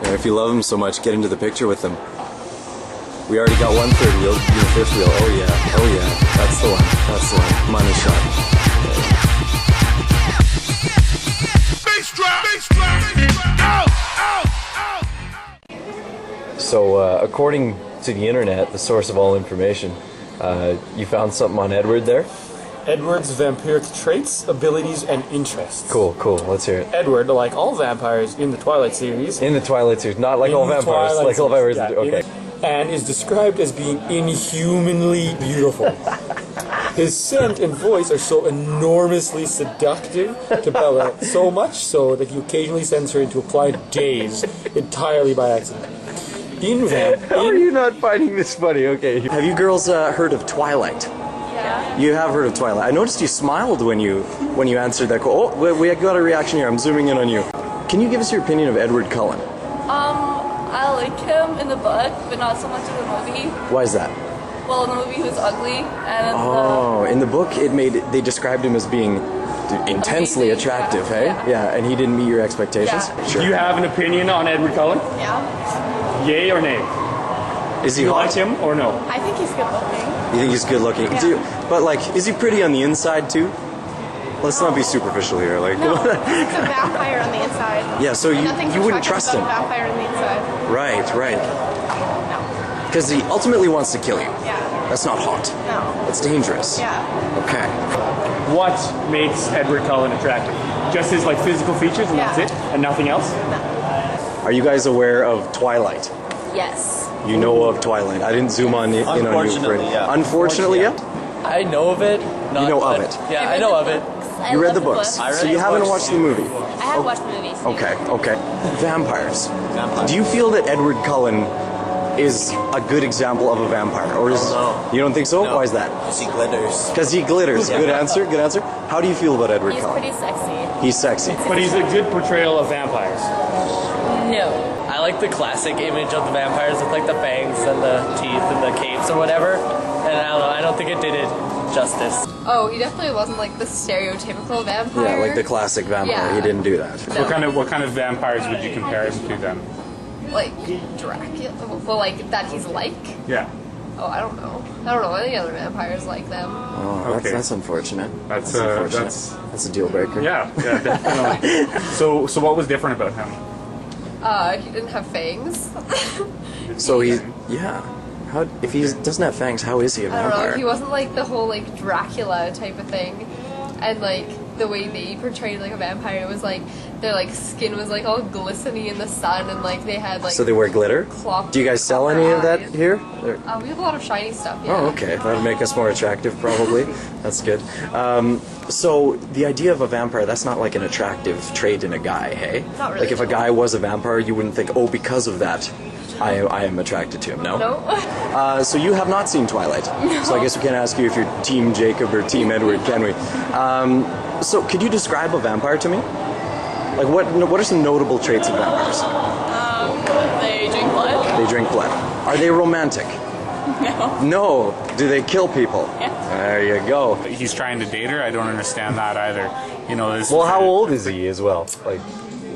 You know, if you love them so much, get into the picture with them. We already got one third wheel, you the fifth wheel. Oh yeah, that's the one, that's the one. Money shot. Bass drop, bass drop, So, according to the internet, the source of all information, you found something on Edward there? Edward's vampiric traits, abilities, and interests. Cool, let's hear it. Edward, like all vampires in the Twilight series... In the Twilight series, not like all vampires, like all vampires, yeah, okay. And is described as being inhumanly beautiful. His scent and voice are so enormously seductive to Bella, so much so that he occasionally sends her into a blind daze entirely by accident. How are you not finding this funny? Okay. Have you girls heard of Twilight? Yeah. You have heard of Twilight. I noticed you smiled when you answered that. Oh, we got a reaction here. I'm zooming in on you. Can you give us your opinion of Edward Cullen? I like him in the book, but not so much in the movie. Why is that? Well, in the movie he was ugly, and in the book they described him as being intensely attractive, hey? Yeah, and he didn't meet your expectations? Yeah. Sure. Do you have an opinion on Edward Cullen? Yeah. Yay or nay? Is he you hot? like him or no? I think he's good looking. You think he's good looking? Yeah. But like, is he pretty on the inside too? Let's not be superficial here. Like, no, he's a vampire on the inside. Yeah, so you wouldn't trust him. A vampire on the inside. Right. No. Because he ultimately wants to kill you. Yeah. That's not hot. No. That's dangerous. Yeah. Okay. What makes Edward Cullen attractive? Just his like physical features and that's it? And nothing else? No. Are you guys aware of Twilight? Yes. You know of Twilight. I didn't zoom on in on you. Unfortunately, yeah. Unfortunately, yeah? I know of it. Not You know of but- it? Yeah, I know of it. You read the books. So you haven't watched the movie? I have watched the movies. Okay. Vampires. Do you feel that Edward Cullen is a good example of a vampire? Or is you don't think so? No. Why is that? Because he glitters. Because he glitters. Good answer. How do you feel about Edward He's Cullen? pretty sexy. He's sexy. But he's a good portrayal of vampires. No. I like the classic image of the vampires with like the fangs and the teeth and the capes or whatever. And I don't know, I don't think it did it justice. Oh, he definitely wasn't like the stereotypical vampire. Yeah, like the classic vampire. Yeah. He didn't do that. No. What kind of vampires would you compare him to then? Like Dracula. Well, like that he's like. Yeah. Oh, I don't know. I don't know any other vampires like them. Oh, that's unfortunate. That's a deal breaker. Yeah, definitely. So what was different about him? He didn't have fangs. So if he doesn't have fangs, how is he a I don't vampire? know. He wasn't like the whole like Dracula type of thing, and like the way they portrayed like a vampire was like their like skin was like all glistening in the sun, and like they had like. So they wear glitter? Do you guys sell any of that here? We have a lot of shiny stuff. Yeah. Oh, okay. That would make us more attractive, probably. That's good. So the idea of a vampire, that's not like an attractive trait in a guy, hey? Not really. Like if a guy was a vampire, you wouldn't think, oh, because of that, I am attracted to him, no? No. So you have not seen Twilight. No. So I guess we can't ask you if you're Team Jacob or Team Edward, can we? So could you describe a vampire to me? Like what are some notable traits of vampires? They drink blood. They drink blood. Are they romantic? No. No. Do they kill people? Yeah. There you go. He's trying to date her. I don't understand that either. You know, this. Well, how old is he as well? Like,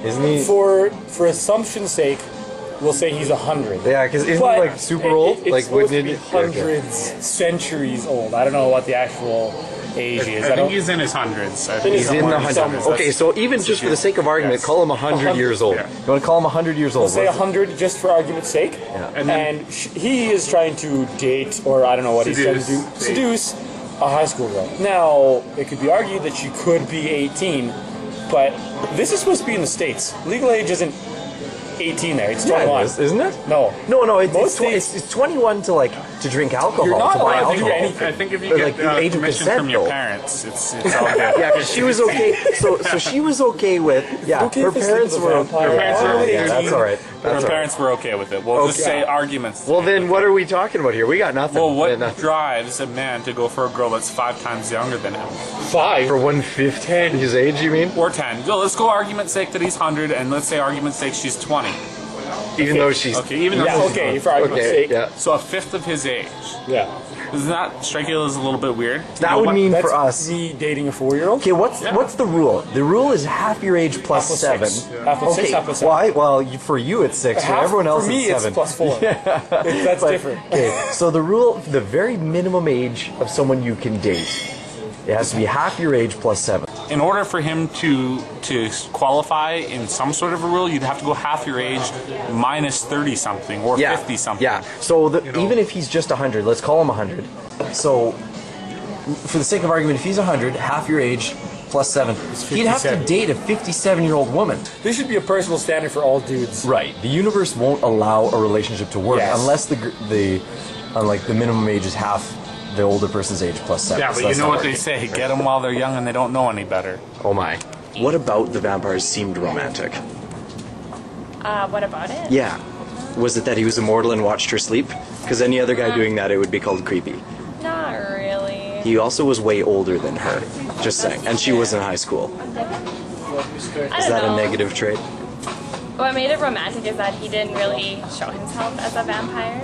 isn't he? For assumption's sake, we'll say he's 100. Yeah, because isn't he like super old? It's Like, supposed to wouldn't be it? hundreds, centuries old. I don't know what the actual age is. I think he's in his hundreds. He's in the hundreds. Okay, so even just for the sake of argument, call him 100 years old. Yeah. You want to call him 100 years old? We'll say 100 just for argument's sake. Yeah. And he is trying to date, or I don't know what he's trying to do, seduce a high school girl. Now, it could be argued that she could be 18, but this is supposed to be in the States. Legal age isn't 18 there, it's 21. Yeah, isn't it? No. No, it's 21 to drink alcohol. You're not to buy allowed to do alcohol. anything. I think if you Like, get the age of permission consent, from your though. parents, it's all good. Yeah, because she was okay. So she was okay with. Yeah, Okay, her if they parents sleep were. with a vampire. Her parents are Yeah, that's 18. all right. Her That's all right. parents were okay with it. We'll just say arguments. Well, then what are we talking about here? We got nothing. Well, what Nothing. drives a man to go for a girl that's 5 times younger than him? 5. For 1/5 his age, you mean? Or 10. So let's go argument's sake that he's 100, and let's say argument's sake she's 20. even though she's even though Yeah, she's okay, for argument's okay. sake. Yeah, so a fifth of his age. Yeah. Doesn't that strike you as a little bit weird? that would mean That's for us. me dating a 4-year-old. Okay, what's the rule? The rule is half your age plus Half plus 7. six. Half plus okay, six, half plus 7. why? Well, for you it's 6. For everyone else for me, it's 7. it's plus 4. That's different. Okay, so the rule, the very minimum age of someone you can date, it has to be half your age plus 7. In order for him to qualify in some sort of a rule, you'd have to go half your age minus 30 something or 50 something. Yeah. So even if he's just 100, let's call him 100. So for the sake of argument, if he's 100, half your age plus 7, he'd have to 57. date a 57-year-old woman. This should be a personal standard for all dudes. Right. The universe won't allow a relationship to work Yes. unless the minimum age is half the older person's age plus 7. Yeah, So but you that's know not what they working. say: get them while they're young and they don't know any better. Oh my. What about the vampires seemed romantic? What about it? Yeah. Was it that he was immortal and watched her sleep? Because any other guy doing that, it would be called creepy. Not really. He also was way older than her. Just saying. And she was in high school. I Is don't that know. a negative trait? What made it romantic is that he didn't really show himself as a vampire.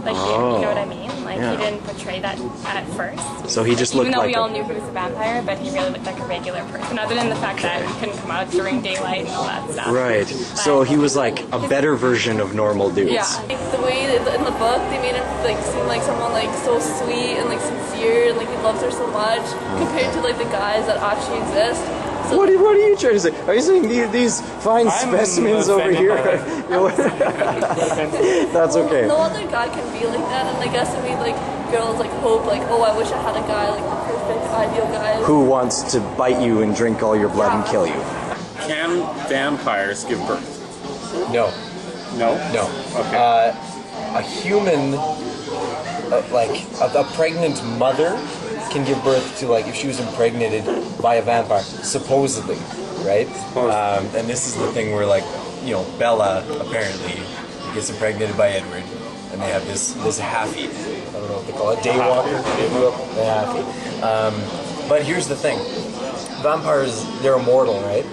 Like, you know what I mean? Like, Yeah. he didn't portray that at first. So he just looked Even though like we all knew he was a vampire, but he really looked like a regular person, other than the fact that he couldn't come out during daylight and all that stuff. Right. So he was like a better version of normal dudes. Yeah. Like the way that in the book they made him like seem like someone like so sweet and like sincere and like he loves her so much compared to like the guys that actually exist. So What are you trying to say? Are you saying these fine I'm specimens over offended here? by That's okay. no other guy can be like that, and I guess it made like girls like hope like, oh, I wish I had a guy like the perfect ideal guy. Who wants to bite you and drink all your blood and kill you? Can vampires give birth? No, No. no. Okay. A human, like a pregnant mother, can give birth to, like, if she was impregnated by a vampire, supposedly, right? And this is the thing where, like, you know, Bella apparently gets impregnated by Edward, and they have this halfie. I don't know what they call it, daywalker, the halfie. But here's the thing: vampires, they're immortal, right?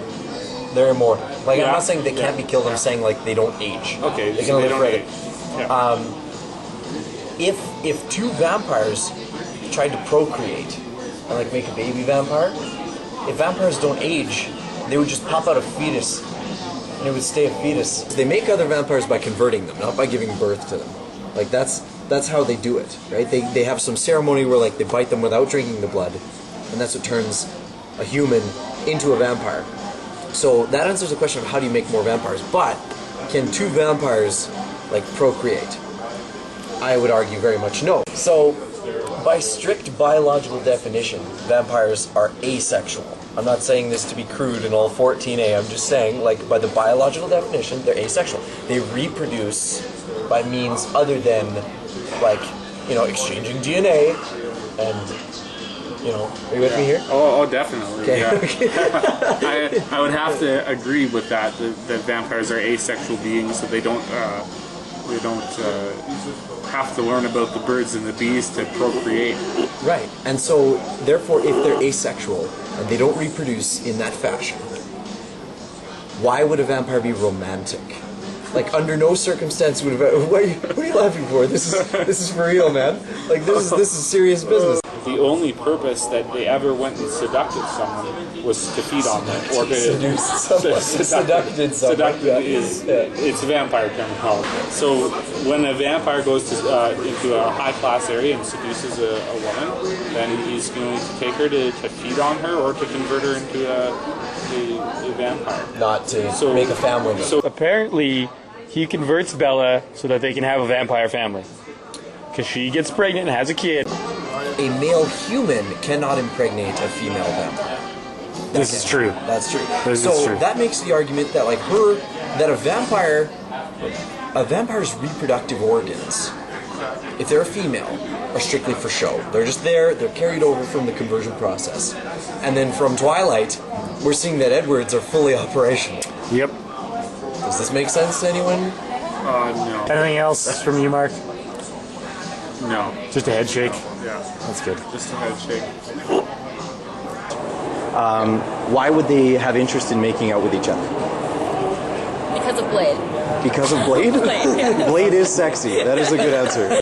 They're immortal. Like, I'm not saying they can't be killed. I'm saying, like, they don't age. Okay. They So can they live don't forever. age. Yeah. If two vampires tried to procreate and like make a baby vampire, if vampires don't age, they would just pop out a fetus and it would stay a fetus. They make other vampires by converting them, not by giving birth to them. Like that's how they do it, right? They have some ceremony where like they bite them without drinking the blood, and that's what turns a human into a vampire. So that answers the question of how do you make more vampires. But can two vampires like procreate? I would argue very much no. So, by strict biological definition, vampires are asexual. I'm not saying this to be crude and all 14A, I'm just saying, like, by the biological definition, they're asexual. They reproduce by means other than, like, you know, exchanging DNA and, you know, are you with me here? Oh, definitely. Okay. Yeah. I would have to agree with that vampires are asexual beings, that they don't have to learn about the birds and the bees to procreate. Right. And so, therefore, if they're asexual and they don't reproduce in that fashion, why would a vampire be romantic? Like, under no circumstance would a what are you laughing for? This is for real, man. Like, this is serious business. The only purpose that they ever went and seducted someone was to feed on them, or to Seduced someone. Seducted someone. Seducted it's a vampire terminology. So when a vampire goes into a high class area and seduces a woman, then he's going to take her to feed on her or to convert her into a vampire. Not to make a family with. So apparently, he converts Bella so that they can have a vampire family. Because she gets pregnant and has a kid. A male human cannot impregnate a female vampire. This is true. That's true. This is true. That makes the argument that a vampire's reproductive organs, if they're a female, are strictly for show. They're just there, they're carried over from the conversion process. And then from Twilight, we're seeing that Edwards are fully operational. Yep. Does this make sense to anyone? No. Anything else from you, Mark? No. Just a head shake. Yeah. That's good. Just a head shake. Why would they have interest in making out with each other? Because of Blade. Because of Blade? Blade, yeah. Blade is sexy. That is a good answer.